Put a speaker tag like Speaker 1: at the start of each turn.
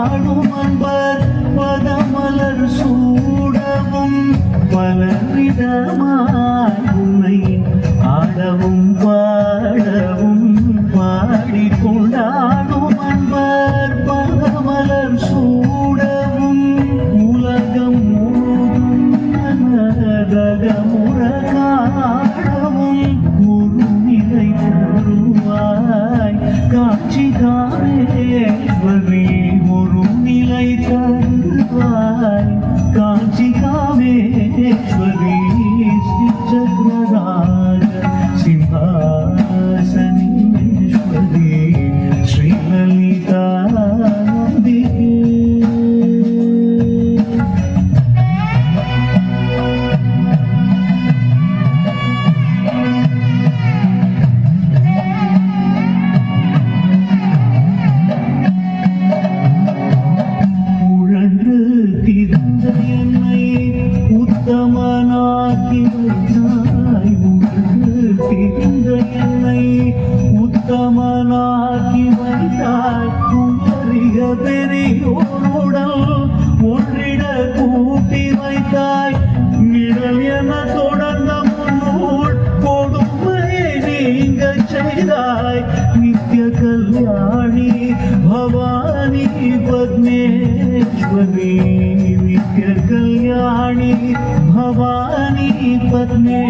Speaker 1: கொண்டாடும் அன்பர் பதமலர் சூடவும் பலவிதமாய் உன்னை ஆடவும் பாடவும் பாடி கொண்டாடும் அன்பர் பதமலர் சூடவும் உலகம் முழுதும் நரகமுற காணவும் ஒரு நிலை தருவாய் காட்சி காவேஸ்வரி ஒரு நிலை தருவாய் காட்சி காவேஸ்வரி ஸ்ரீ சக்கரராஜ சிம்ஹாசனேஸ்வரி ஸ்ரீ லலிதா அம்பிகே. திரிந்த என்னை உத்தமனாக்கி வைத்தாய் உணர்ந்து திரிந்த என்னை உத்தமனாக்கி வைத்தாய் உணரிய பெரியோருடன் ஒன்றிட கூட்டி வைத்தாய் நிழல் என தொடர்ந்த முன்னோள் கொடுமையை நீங்க செய்தாய் நித்ய கல்யாணி பவானி பத்மேஸ்வரி नित्य कल्याणी भवानी पद्मे